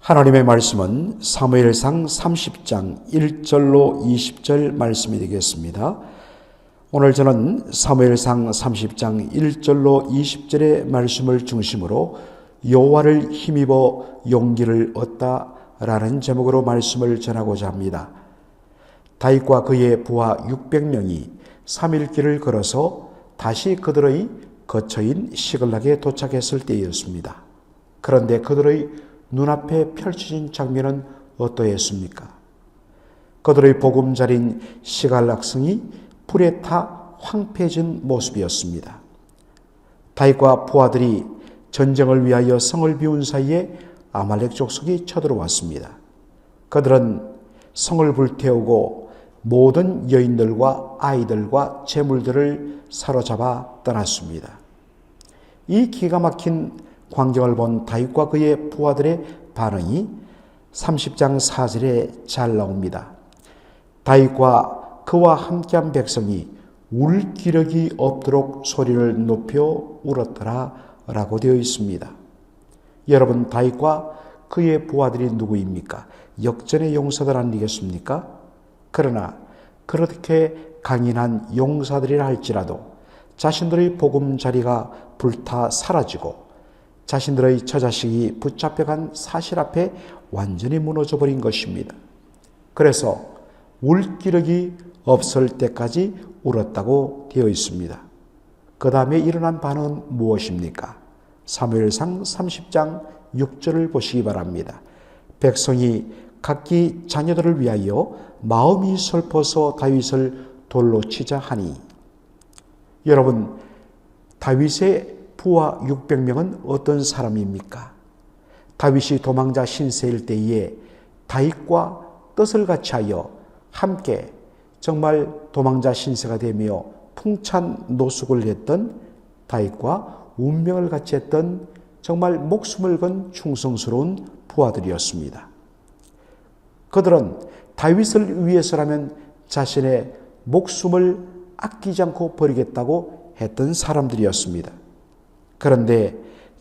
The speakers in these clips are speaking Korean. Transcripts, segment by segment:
하나님의 말씀은 사무엘상 30장 1절로 20절 말씀이 되겠습니다. 오늘 저는 사무엘상 30장 1절로 20절의 말씀을 중심으로 여호와를 힘입어 용기를 얻다라는 제목으로 말씀을 전하고자 합니다. 다윗과 그의 부하 600명이 3일 길을 걸어서 다시 그들의 거처인 시글락에 도착했을 때였습니다. 그런데 그들의 눈앞에 펼쳐진 장면은 어떠했습니까? 그들의 보금자리인 시갈락성이 불에 타 황폐해진 모습이었습니다. 다윗과 부하들이 전쟁을 위하여 성을 비운 사이에 아말렉 족속이 쳐들어왔습니다. 그들은 성을 불태우고 모든 여인들과 아이들과 재물들을 사로잡아 떠났습니다. 이 기가 막힌 광경을 본 다윗과 그의 부하들의 반응이 30장 4절에 잘 나옵니다. 다윗과 그와 함께한 백성이 울 기력이 없도록 소리를 높여 울었더라 라고 되어 있습니다. 여러분, 다윗과 그의 부하들이 누구입니까? 역전의 용사들 아니겠습니까? 그러나 그렇게 강인한 용사들이라 할지라도 자신들의 보금자리가 불타 사라지고 자신들의 처자식이 붙잡혀간 사실 앞에 완전히 무너져버린 것입니다. 그래서 울 기력이 없을 때까지 울었다고 되어 있습니다. 그 다음에 일어난 반응은 무엇입니까? 사무엘상 30장 6절을 보시기 바랍니다. 백성이 각기 자녀들을 위하여 마음이 슬퍼서 다윗을 돌로 치자 하니. 여러분, 다윗의 부하 600명은 어떤 사람입니까? 다윗이 도망자 신세일 때에 다윗과 뜻을 같이 하여 함께 정말 도망자 신세가 되며 풍찬 노숙을 했던 다윗과 운명을 같이 했던 정말 목숨을 건 충성스러운 부하들이었습니다. 그들은 다윗을 위해서라면 자신의 목숨을 아끼지 않고 버리겠다고 했던 사람들이었습니다. 그런데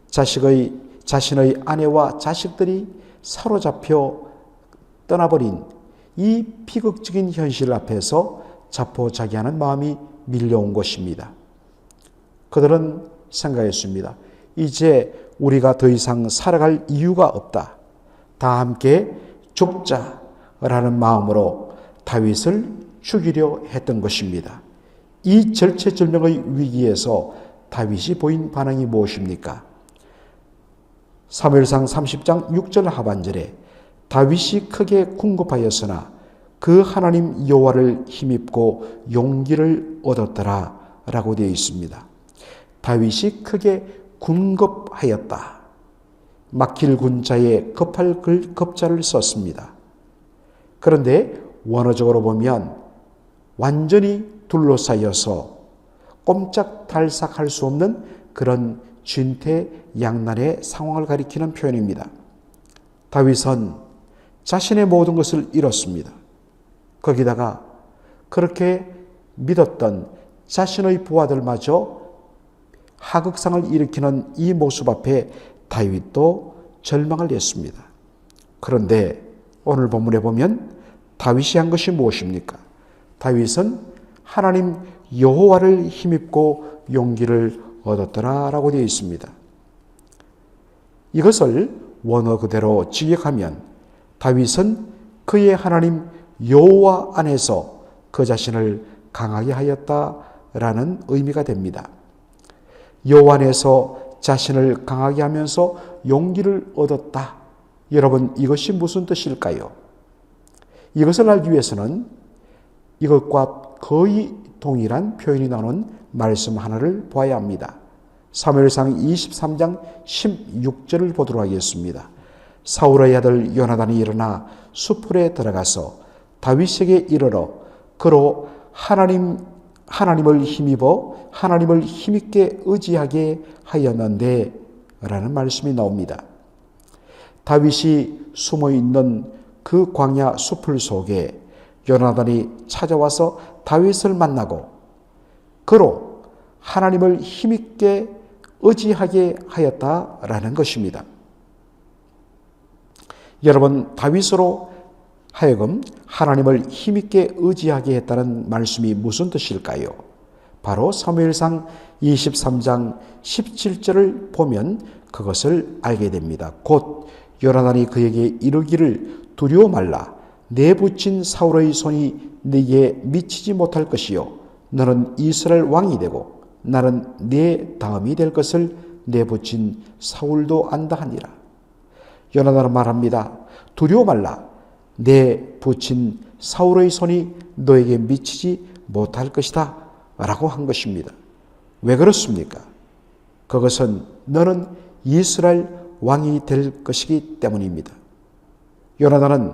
자신의 아내와 자식들이 사로잡혀 떠나버린 이 비극적인 현실 앞에서 자포자기하는 마음이 밀려온 것입니다. 그들은 생각했습니다. 이제 우리가 더 이상 살아갈 이유가 없다. 다 함께 죽자라는 마음으로 다윗을 죽이려 했던 것입니다. 이 절체절명의 위기에서 다윗이 보인 반응이 무엇입니까? 사무엘상 30장 6절 하반절에 다윗이 크게 궁급하였으나 그 하나님 여호와를 힘입고 용기를 얻었더라 라고 되어 있습니다. 다윗이 크게 궁급하였다. 막힐 군자에 급할 급자를 썼습니다. 그런데 원어적으로 보면 완전히 둘러싸여서 꼼짝달싹할 수 없는 그런 진퇴양난의 상황을 가리키는 표현입니다. 다윗은 자신의 모든 것을 잃었습니다. 거기다가 그렇게 믿었던 자신의 부하들마저 하극상을 일으키는 이 모습 앞에 다윗도 절망을 했습니다. 그런데 오늘 본문에 보면 다윗이 한 것이 무엇입니까? 다윗은 하나님 여호와를 힘입고 용기를 얻었더라라고 되어 있습니다. 이것을 원어 그대로 직역하면 다윗은 그의 하나님 여호와 안에서 그 자신을 강하게 하였다라는 의미가 됩니다. 여호와 안에서 자신을 강하게 하면서 용기를 얻었다. 여러분, 이것이 무슨 뜻일까요? 이것을 알기 위해서는 이것과 거의 동일한 표현이 나오는 말씀 하나를 보아야 합니다. 사무엘상 23장 16절을 보도록 하겠습니다. 사울의 아들 요나단이 일어나 수풀에 들어가서 다윗에게 이르러 그로 하나님을 힘입어 하나님을 힘있게 의지하게 하였는데 라는 말씀이 나옵니다. 다윗이 숨어있는 그 광야 수풀 속에 요나단이 찾아와서 다윗을 만나고 그로 하나님을 힘있게 의지하게 하였다라는 것입니다. 여러분, 다윗으로 하여금 하나님을 힘있게 의지하게 했다는 말씀이 무슨 뜻일까요? 바로 사무엘상 23장 17절을 보면 그것을 알게 됩니다. 곧 요나단이 그에게 이르기를 두려워 말라. 내 붙인 사울의 손이 네게 미치지 못할 것이요 너는 이스라엘 왕이 되고 나는 네 다음이 될 것을 내 붙인 사울도 안다 하니라. 요나단은 말합니다. 두려워 말라. 내 붙인 사울의 손이 너에게 미치지 못할 것이다 라고 한 것입니다. 왜 그렇습니까? 그것은 너는 이스라엘 왕이 될 것이기 때문입니다. 요나단은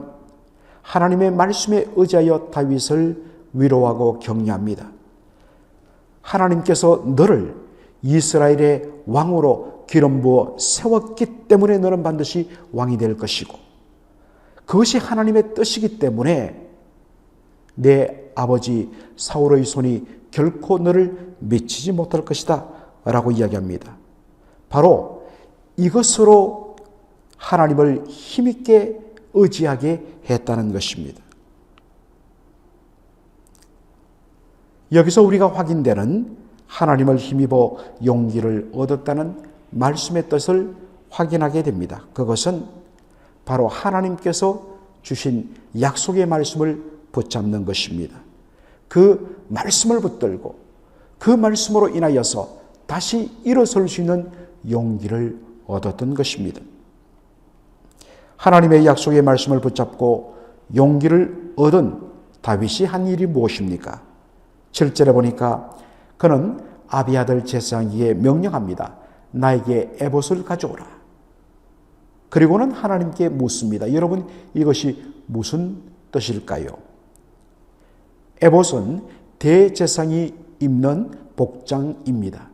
하나님의 말씀에 의지하여 다윗을 위로하고 격려합니다. 하나님께서 너를 이스라엘의 왕으로 기름 부어 세웠기 때문에 너는 반드시 왕이 될 것이고 그것이 하나님의 뜻이기 때문에 내 아버지 사울의 손이 결코 너를 미치지 못할 것이다 라고 이야기합니다. 바로 이것으로 하나님을 힘있게 의지하게 했다는 것입니다. 여기서 우리가 확인되는 하나님을 힘입어 용기를 얻었다는 말씀의 뜻을 확인하게 됩니다. 그것은 바로 하나님께서 주신 약속의 말씀을 붙잡는 것입니다. 그 말씀을 붙들고 그 말씀으로 인하여서 다시 일어설 수 있는 용기를 얻었던 것입니다. 하나님의 약속의 말씀을 붙잡고 용기를 얻은 다윗이 한 일이 무엇입니까? 7절에 보니까 그는 아비아들 제사장에게 명령합니다. 나에게 에봇을 가져오라. 그리고는 하나님께 묻습니다. 여러분, 이것이 무슨 뜻일까요? 에봇은 대제사장이 입는 복장입니다.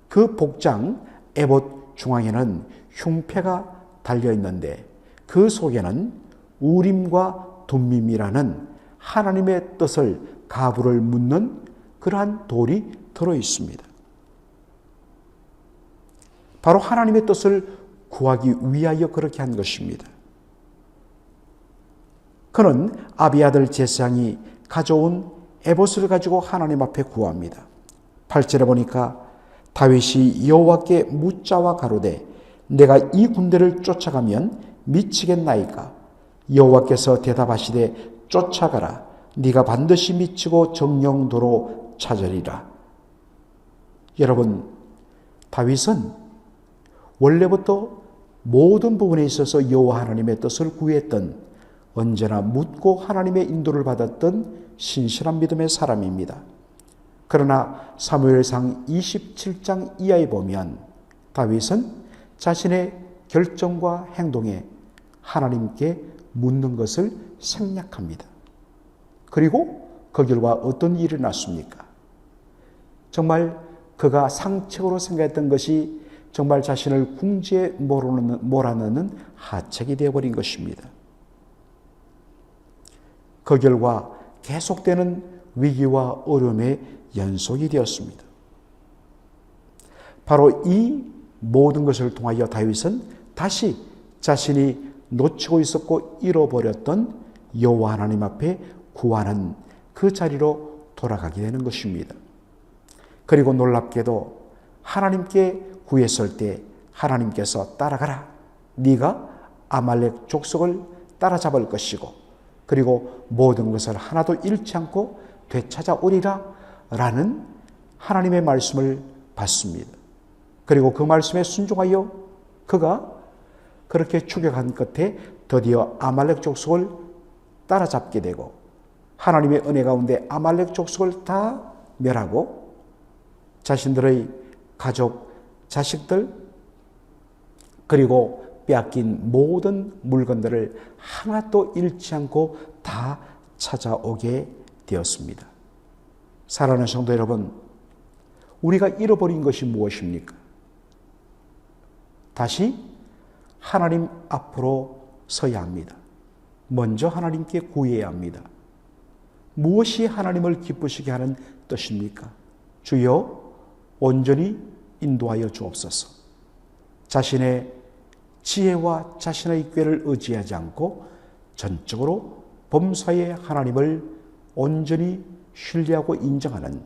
그 복장 에봇 중앙에는 흉패가 달려 있는데 그 속에는 우림과 둠밈이라는 하나님의 뜻을 가부를 묻는 그러한 돌이 들어 있습니다. 바로 하나님의 뜻을 구하기 위하여 그렇게 한 것입니다. 그는 아비아들 제사장이 가져온 에봇을 가지고 하나님 앞에 구합니다. 8절에 보니까 다윗이 여호와께 묻자와 가로되 내가 이 군대를 쫓아가면 미치겠나이까? 여호와께서 대답하시되 쫓아가라. 네가 반드시 미치고 정령도로 찾으리라. 여러분, 다윗은 원래부터 모든 부분에 있어서 여호와 하나님의 뜻을 구했던, 언제나 묻고 하나님의 인도를 받았던 신실한 믿음의 사람입니다. 그러나 사무엘상 27장 이하에 보면 다윗은 자신의 결정과 행동에 하나님께 묻는 것을 생략합니다. 그리고 그 결과 어떤 일이 났습니까? 정말 그가 상책으로 생각했던 것이 정말 자신을 궁지에 몰아넣는 하책이 되어버린 것입니다. 그 결과 계속되는 위기와 어려움의 연속이 되었습니다. 바로 이 모든 것을 통하여 다윗은 다시 자신이 놓치고 있었고 잃어버렸던 여호와 하나님 앞에 구하는 그 자리로 돌아가게 되는 것입니다. 그리고 놀랍게도 하나님께 구했을 때 하나님께서 따라가라. 네가 아말렉 족속을 따라잡을 것이고 그리고 모든 것을 하나도 잃지 않고 되찾아오리라 라는 하나님의 말씀을 받습니다. 그리고 그 말씀에 순종하여 그가 그렇게 추격한 끝에 드디어 아말렉 족속을 따라잡게 되고 하나님의 은혜 가운데 아말렉 족속을 다 멸하고 자신들의 가족, 자식들 그리고 빼앗긴 모든 물건들을 하나도 잃지 않고 다 찾아오게 되었습니다. 사랑하는 성도 여러분, 우리가 잃어버린 것이 무엇입니까? 다시 하나님 앞으로 서야 합니다. 먼저 하나님께 구해야 합니다. 무엇이 하나님을 기쁘시게 하는 뜻입니까? 주여 온전히 인도하여 주옵소서. 자신의 지혜와 자신의 꾀를 의지하지 않고 전적으로 범사의 하나님을 온전히 신뢰하고 인정하는,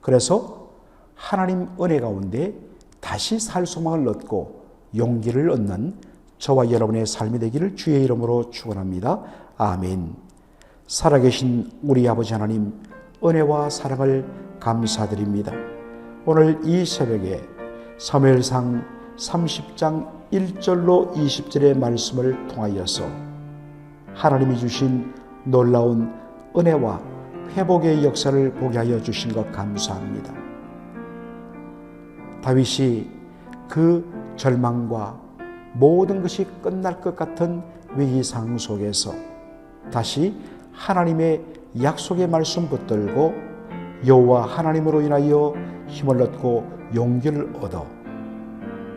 그래서 하나님 은혜 가운데 다시 살 소망을 얻고 용기를 얻는 저와 여러분의 삶이 되기를 주의 이름으로 축원합니다. 아멘. 살아계신 우리 아버지 하나님, 은혜와 사랑을 감사드립니다. 오늘 이 새벽에 사무엘상 30장 1절로 20절의 말씀을 통하여서 하나님이 주신 놀라운 은혜와 회복의 역사를 보게 하여 주신 것 감사합니다. 다윗이 그 절망과 모든 것이 끝날 것 같은 위기 상황 속에서 다시 하나님의 약속의 말씀 붙들고 여호와 하나님으로 인하여 힘을 얻고 용기를 얻어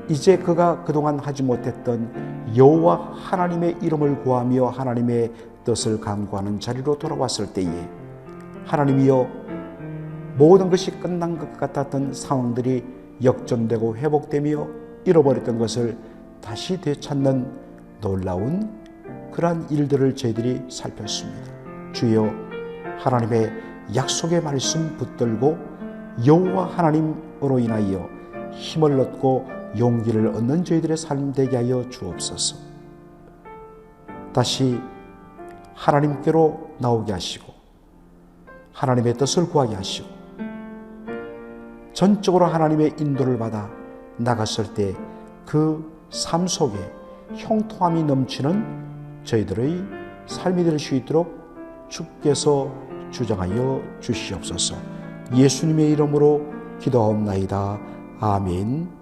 이제 그가 그동안 하지 못했던 여호와 하나님의 이름을 구하며 하나님의 뜻을 간구하는 자리로 돌아왔을 때에 하나님이여, 모든 것이 끝난 것 같았던 상황들이 역전되고 회복되며 잃어버렸던 것을 다시 되찾는 놀라운 그러한 일들을 저희들이 살폈습니다. 주여, 하나님의 약속의 말씀 붙들고 여호와 하나님으로 인하여 힘을 얻고 용기를 얻는 저희들의 삶 되게 하여 주옵소서. 다시 하나님께로 나오게 하시고 하나님의 뜻을 구하게 하시고 전적으로 하나님의 인도를 받아 나갔을 때 그 삶 속에 형통함이 넘치는 저희들의 삶이 될 수 있도록 주께서 주장하여 주시옵소서. 예수님의 이름으로 기도하옵나이다. 아멘.